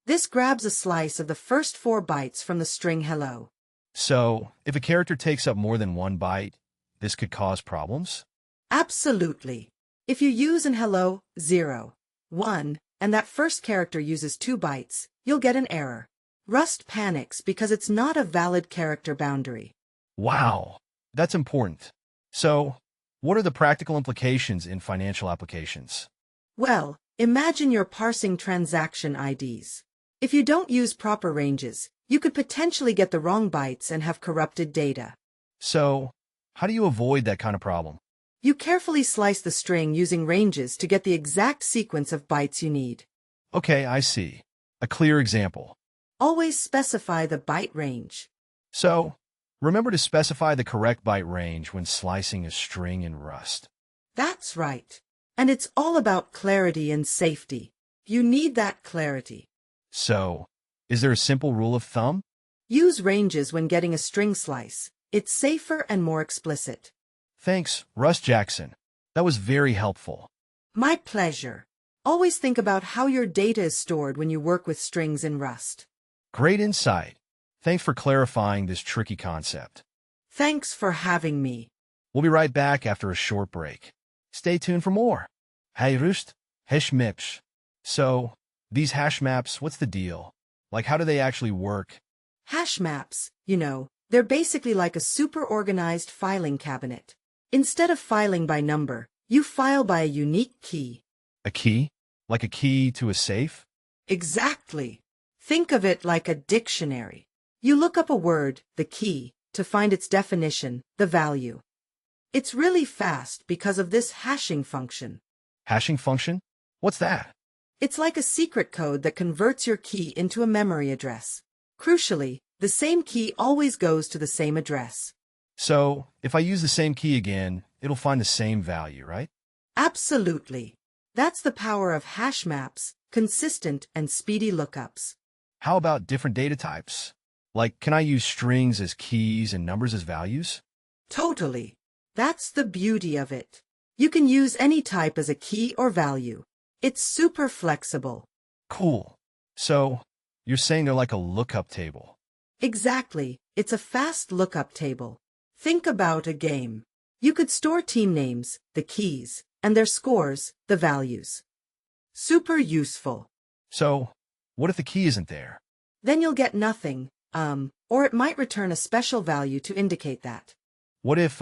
This grabs a slice of the first 4 bytes from the string hello. So, if a character takes up more than 1 byte, this could cause problems? Absolutely. If you use an hello, 0, 1, and that first character uses 2 bytes, you'll get an error. Rust panics because it's not a valid character boundary. Wow, that's important. So, what are the practical implications in financial applications? Well, imagine you're parsing transaction IDs. If you don't use proper ranges, you could potentially get the wrong bytes and have corrupted data. So, how do you avoid that kind of problem? You carefully slice the string using ranges to get the exact sequence of bytes you need. Okay, I see. A clear example. Always specify the byte range. So, remember to specify the correct byte range when slicing a string in Rust. That's right. And it's all about clarity and safety. You need that clarity. So, is there a simple rule of thumb? Use ranges when getting a string slice. It's safer and more explicit. Thanks, Russ Jackson. That was very helpful. My pleasure. Always think about how your data is stored when you work with strings in Rust. Great insight. Thanks for clarifying this tricky concept. Thanks for having me. We'll be right back after a short break. Stay tuned for more. Hey Rust, hash maps. So, these hash maps, what's the deal? Like, how do they actually work? Hash maps, they're basically like a super organized filing cabinet. Instead of filing by number, you file by a unique key. A key? Like a key to a safe? Exactly. Think of it like a dictionary. You look up a word, the key, to find its definition, the value. It's really fast because of this hashing function. Hashing function? What's that? It's like a secret code that converts your key into a memory address. Crucially, the same key always goes to the same address. So, if I use the same key again, it'll find the same value, right? Absolutely. That's the power of hash maps, consistent and speedy lookups. How about different data types? Like, can I use strings as keys and numbers as values? Totally. That's the beauty of it. You can use any type as a key or value. It's super flexible. Cool. So, you're saying they're like a lookup table. Exactly. It's a fast lookup table. Think about a game. You could store team names, the keys, and their scores, the values. Super useful. So, what if the key isn't there? Then you'll get nothing, or it might return a special value to indicate that. What if,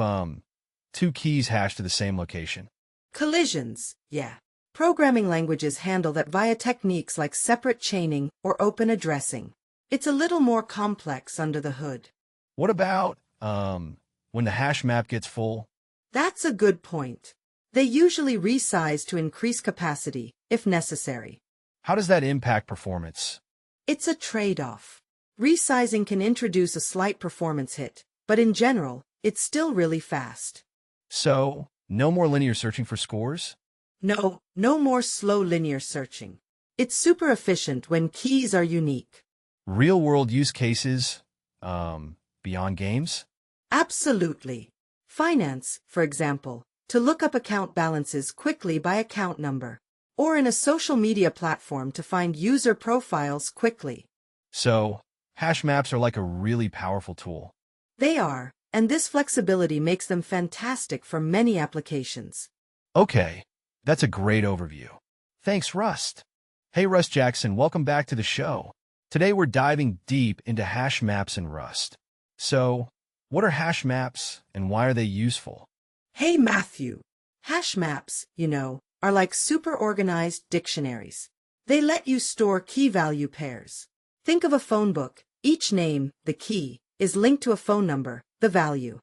two keys hash to the same location? Collisions, yeah. Programming languages handle that via techniques like separate chaining or open addressing. It's a little more complex under the hood. What about, when the hash map gets full? That's a good point. They usually resize to increase capacity, if necessary. How does that impact performance? It's a trade-off. Resizing can introduce a slight performance hit, but in general, it's still really fast. So, no more linear searching for scores? No more slow linear searching. It's super efficient when keys are unique. Real-world use cases, beyond games? Absolutely. Finance, for example, to look up account balances quickly by account number, or in a social media platform to find user profiles quickly. So, hash maps are like a really powerful tool. They are, and this flexibility makes them fantastic for many applications. Okay, that's a great overview. Thanks, Rust. Hey, Russ Jackson, welcome back to the show. Today we're diving deep into hash maps in Rust. So, what are hash maps and why are they useful? Hey, Matthew. Hash maps, are like super organized dictionaries. They let you store key value pairs. Think of a phone book. Each name, the key, is linked to a phone number, the value.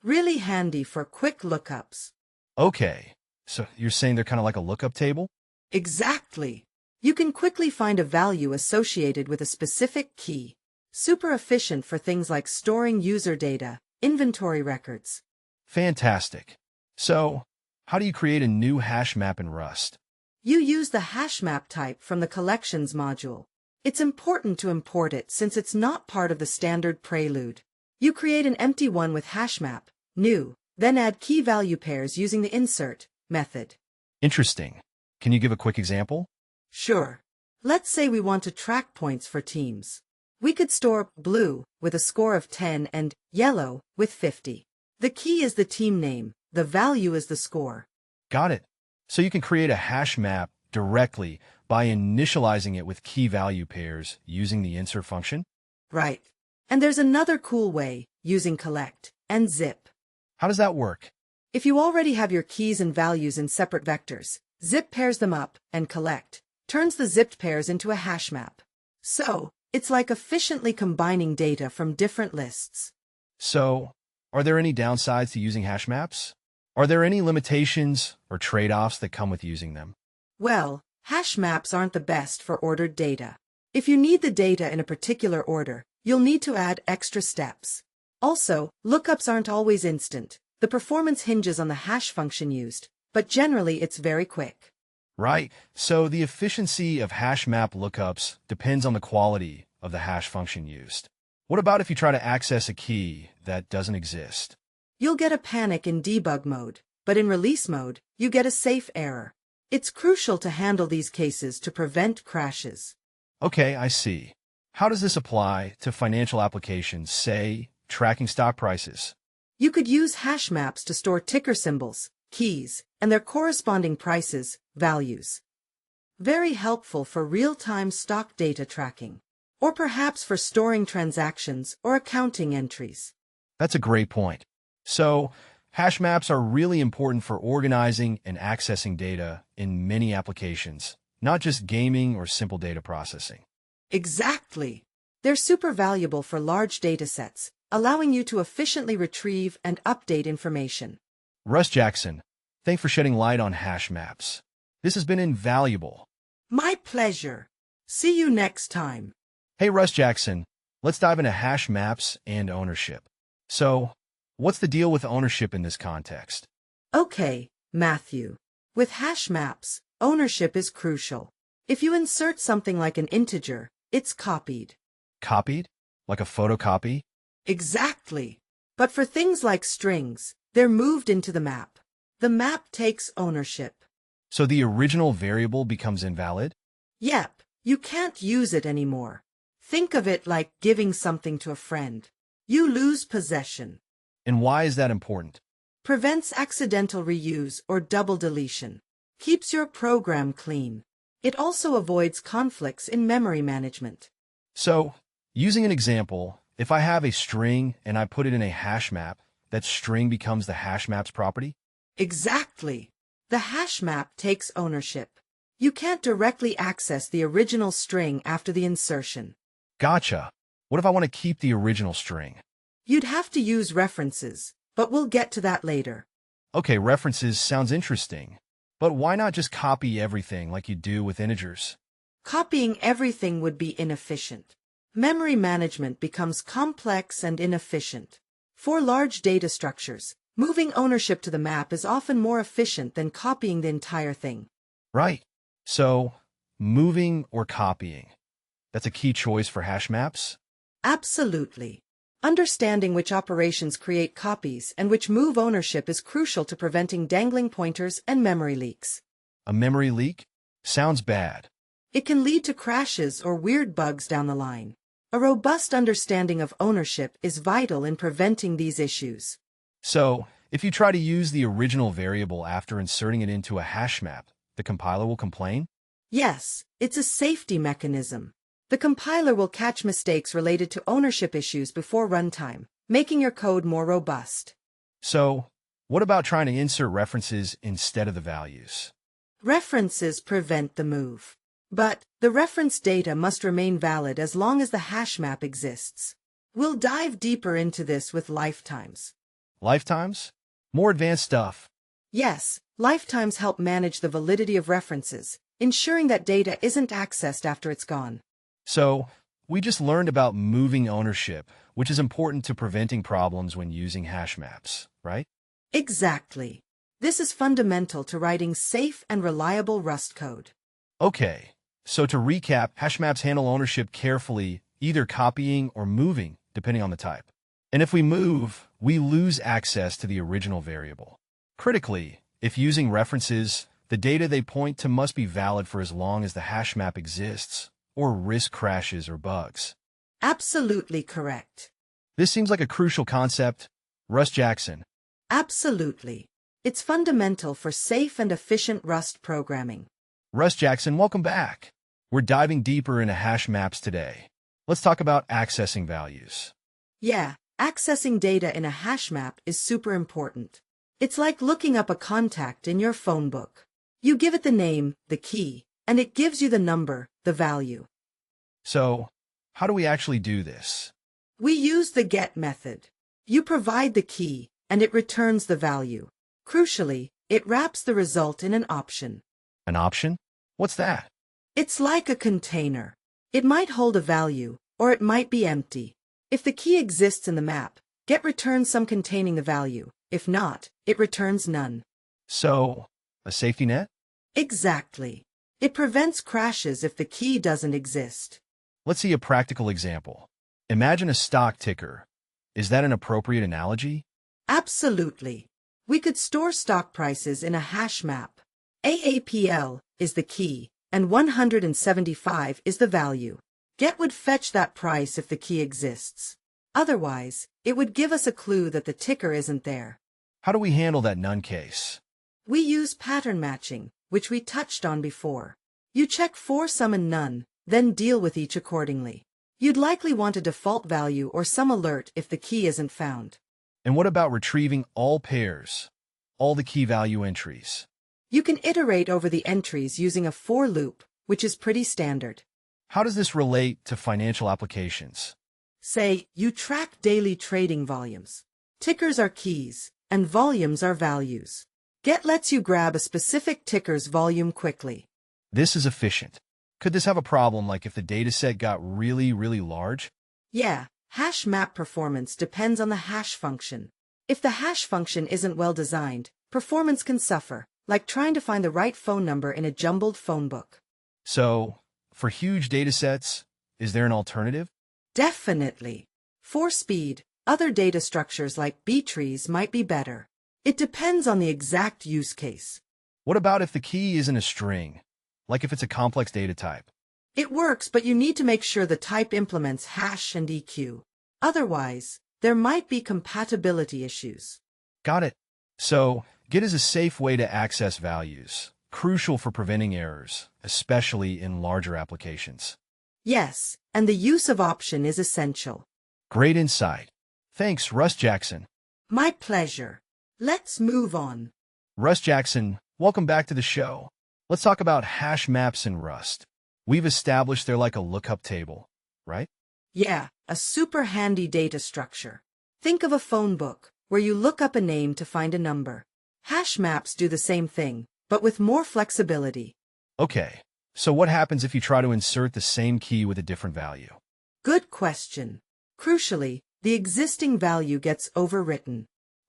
Really handy for quick lookups. Okay, so you're saying they're kind of like a lookup table? Exactly. You can quickly find a value associated with a specific key. Super efficient for things like storing user data, inventory records. Fantastic. So, how do you create a new hash map in Rust? You use the hash map type from the collections module. It's important to import it since it's not part of the standard prelude. You create an empty one with hash map, new, then add key value pairs using the insert method. Interesting. Can you give a quick example? Sure. Let's say we want to track points for teams. We could store blue with a score of 10 and yellow with 50. The key is the team name, the value is the score. Got it. So you can create a hash map directly by initializing it with key value pairs using the insert function? Right. And there's another cool way, using collect and zip. How does that work? If you already have your keys and values in separate vectors, zip pairs them up, and collect turns the zipped pairs into a hash map. So, it's like efficiently combining data from different lists. So, are there any downsides to using hash maps? Are there any limitations or trade-offs that come with using them? Well, hash maps aren't the best for ordered data. If you need the data in a particular order, you'll need to add extra steps. Also, lookups aren't always instant. The performance hinges on the hash function used, but generally it's very quick. Right. So the efficiency of hash map lookups depends on the quality of the hash function used. What about if you try to access a key that doesn't exist? You'll get a panic in debug mode, but in release mode, you get a safe error. It's crucial to handle these cases to prevent crashes. Okay, I see. How does this apply to financial applications, say, tracking stock prices? You could use hash maps to store ticker symbols, keys, and their corresponding prices, values. Very helpful for real-time stock data tracking, or perhaps for storing transactions or accounting entries. That's a great point. So, hash maps are really important for organizing and accessing data in many applications, not just gaming or simple data processing. Exactly. They're super valuable for large datasets, allowing you to efficiently retrieve and update information. Russ Jackson, thanks for shedding light on hash maps. This has been invaluable. My pleasure. See you next time. Hey, Russ Jackson, let's dive into hash maps and ownership. So, what's the deal with ownership in this context? Okay, Matthew. With hash maps, ownership is crucial. If you insert something like an integer, it's copied. Copied? Like a photocopy? Exactly. But for things like strings, they're moved into the map. The map takes ownership. So the original variable becomes invalid? Yep, you can't use it anymore. Think of it like giving something to a friend. You lose possession. And why is that important? Prevents accidental reuse or double deletion. Keeps your program clean. It also avoids conflicts in memory management. So, using an example, if I have a string and I put it in a hash map, that string becomes the hash map's property? Exactly. The hash map takes ownership. You can't directly access the original string after the insertion. Gotcha. What if I want to keep the original string? You'd have to use references, but we'll get to that later. Okay, references sounds interesting. But why not just copy everything like you do with integers? Copying everything would be inefficient. Memory management becomes complex and inefficient. For large data structures, moving ownership to the map is often more efficient than copying the entire thing. Right. So, moving or copying. That's a key choice for hash maps? Absolutely. Understanding which operations create copies and which move ownership is crucial to preventing dangling pointers and memory leaks. A memory leak? Sounds bad. It can lead to crashes or weird bugs down the line. A robust understanding of ownership is vital in preventing these issues. So, if you try to use the original variable after inserting it into a hash map, the compiler will complain? Yes, it's a safety mechanism. The compiler will catch mistakes related to ownership issues before runtime, making your code more robust. So, what about trying to insert references instead of the values? References prevent the move. But the reference data must remain valid as long as the hash map exists. We'll dive deeper into this with lifetimes. Lifetimes? More advanced stuff. Yes, lifetimes help manage the validity of references, ensuring that data isn't accessed after it's gone. So, we just learned about moving ownership, which is important to preventing problems when using hash maps, right? Exactly. This is fundamental to writing safe and reliable Rust code. Okay, so to recap, hash maps handle ownership carefully, either copying or moving, depending on the type. And if we move, we lose access to the original variable. Critically, if using references, the data they point to must be valid for as long as the hash map exists, or risk crashes or bugs. Absolutely correct. This seems like a crucial concept. Russ Jackson. Absolutely. It's fundamental for safe and efficient Rust programming. Russ Jackson, welcome back. We're diving deeper into hash maps today. Let's talk about accessing values. Yeah, accessing data in a hash map is super important. It's like looking up a contact in your phone book. You give it the name, the key, and it gives you the number, the value. So, how do we actually do this? We use the get method. You provide the key, and it returns the value. Crucially, it wraps the result in an option. An option? What's that? It's like a container. It might hold a value, or it might be empty. If the key exists in the map, get returns some containing the value. If not, it returns none. So, a safety net? Exactly. It prevents crashes if the key doesn't exist. Let's see a practical example. Imagine a stock ticker. Is that an appropriate analogy? Absolutely. We could store stock prices in a hash map. AAPL is the key, and 175 is the value. Get would fetch that price if the key exists. Otherwise, it would give us a clue that the ticker isn't there. How do we handle that none case? We use pattern matching, which we touched on before. You check for some and none, then deal with each accordingly. You'd likely want a default value or some alert if the key isn't found. And what about retrieving all pairs? All the key value entries? You can iterate over the entries using a for loop, which is pretty standard. How does this relate to financial applications? Say, you track daily trading volumes. Tickers are keys, and volumes are values. Get lets you grab a specific ticker's volume quickly. This is efficient. Could this have a problem like if the dataset got really large? Yeah, hash map performance depends on the hash function. If the hash function isn't well designed, performance can suffer, like trying to find the right phone number in a jumbled phone book. So, for huge datasets, is there an alternative? Definitely. For speed, other data structures like B-trees might be better. It depends on the exact use case. What about if the key isn't a string? Like if it's a complex data type? It works, but you need to make sure the type implements hash and EQ. Otherwise, there might be compatibility issues. Got it. So, Git is a safe way to access values, crucial for preventing errors, especially in larger applications. Yes, and the use of option is essential. Great insight. Thanks, Russ Jackson. My pleasure. Let's move on. Russ Jackson, welcome back to the show. Let's talk about hash maps in Rust. We've established they're like a lookup table, right? Yeah, a super handy data structure. Think of a phone book, where you look up a name to find a number. Hash maps do the same thing, but with more flexibility. Okay, so what happens if you try to insert the same key with a different value? Good question. Crucially, the existing value gets overwritten.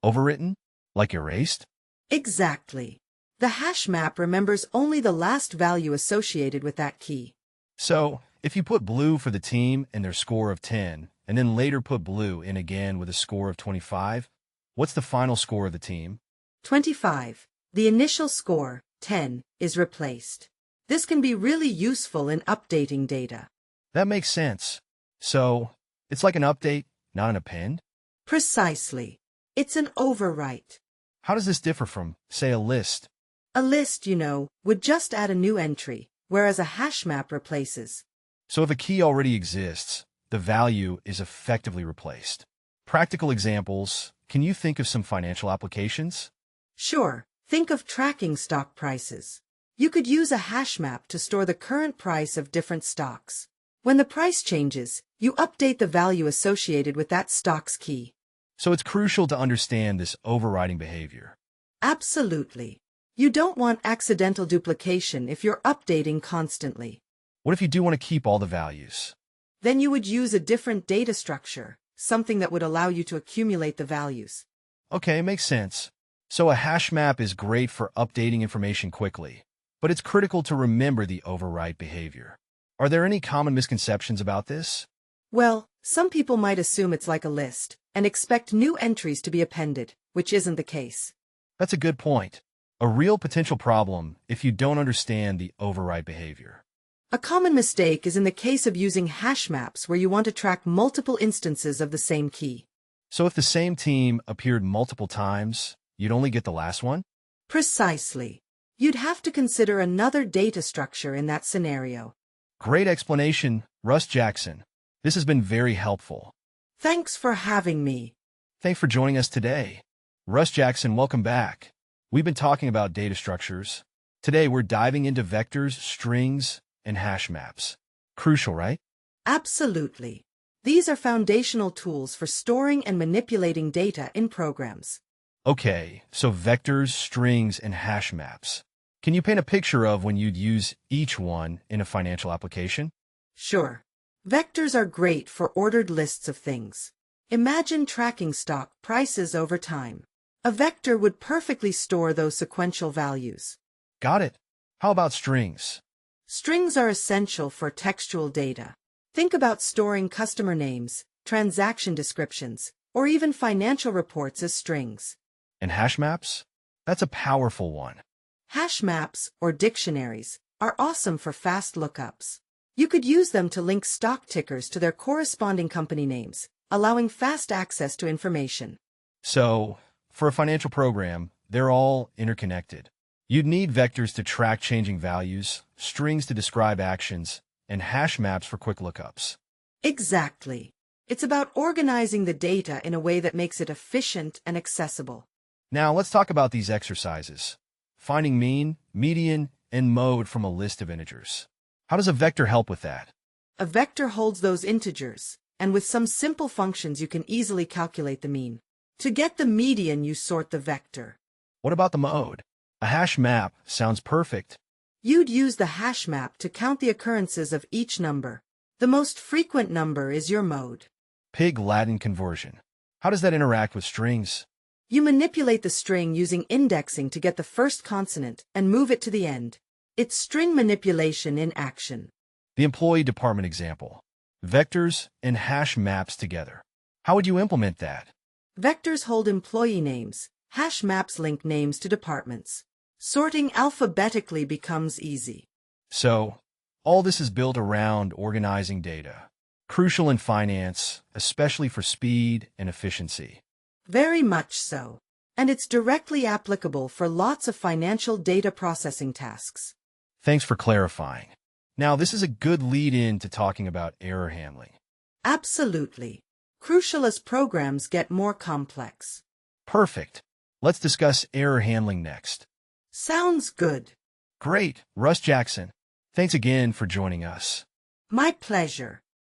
Overwritten? Like erased? Exactly. The hash map remembers only the last value associated with that key. So, if you put blue for the team and their score of 10, and then later put blue in again with a score of 25, what's the final score of the team? 25. The initial score, 10, is replaced. This can be really useful in updating data. That makes sense. So, it's like an update, not an append? Precisely. It's an overwrite. How does this differ from, say, a list? A list, would just add a new entry, whereas a hash map replaces. So if a key already exists, the value is effectively replaced. Practical examples, can you think of some financial applications? Sure, think of tracking stock prices. You could use a hash map to store the current price of different stocks. When the price changes, you update the value associated with that stock's key. So it's crucial to understand this overriding behavior. Absolutely. You don't want accidental duplication if you're updating constantly. What if you do want to keep all the values? Then you would use a different data structure, something that would allow you to accumulate the values. Okay, makes sense. So a hash map is great for updating information quickly, but it's critical to remember the override behavior. Are there any common misconceptions about this? Well, some people might assume it's like a list and expect new entries to be appended, which isn't the case. That's a good point. A real potential problem if you don't understand the override behavior. A common mistake is in the case of using hash maps where you want to track multiple instances of the same key. So if the same team appeared multiple times, you'd only get the last one? Precisely. You'd have to consider another data structure in that scenario. Great explanation, Russ Jackson. This has been very helpful. Thanks for having me. Thanks for joining us today. Russ Jackson, welcome back. We've been talking about data structures. Today we're diving into vectors, strings, and hash maps. Crucial, right? Absolutely. These are foundational tools for storing and manipulating data in programs. Okay, so vectors, strings, and hash maps. Can you paint a picture of when you'd use each one in a financial application? Sure. Vectors are great for ordered lists of things. Imagine tracking stock prices over time. A vector would perfectly store those sequential values. Got it. How about strings? Strings are essential for textual data. Think about storing customer names, transaction descriptions, or even financial reports as strings. And hash maps? That's a powerful one. Hash maps, or dictionaries, are awesome for fast lookups. You could use them to link stock tickers to their corresponding company names, allowing fast access to information. So, for a financial program, they're all interconnected. You'd need vectors to track changing values, strings to describe actions, and hash maps for quick lookups. Exactly. It's about organizing the data in a way that makes it efficient and accessible. Now, let's talk about these exercises. Finding mean, median, and mode from a list of integers. How does a vector help with that? A vector holds those integers, and with some simple functions you can easily calculate the mean. To get the median, you sort the vector. What about the mode? A hash map sounds perfect. You'd use the hash map to count the occurrences of each number. The most frequent number is your mode. Pig Latin conversion. How does that interact with strings? You manipulate the string using indexing to get the first consonant and move it to the end. It's string manipulation in action. The employee department example. Vectors and hash maps together. How would you implement that? Vectors hold employee names. Hash maps link names to departments. Sorting alphabetically becomes easy. So, all this is built around organizing data. Crucial in finance, especially for speed and efficiency. Very much so. And it's directly applicable for lots of financial data processing tasks. Thanks for clarifying. Now, this is a good lead-in to talking about error handling. Absolutely. Crucial as programs get more complex. Perfect. Let's discuss error handling next. Sounds good. Great, Russ Jackson. Thanks again for joining us. My pleasure.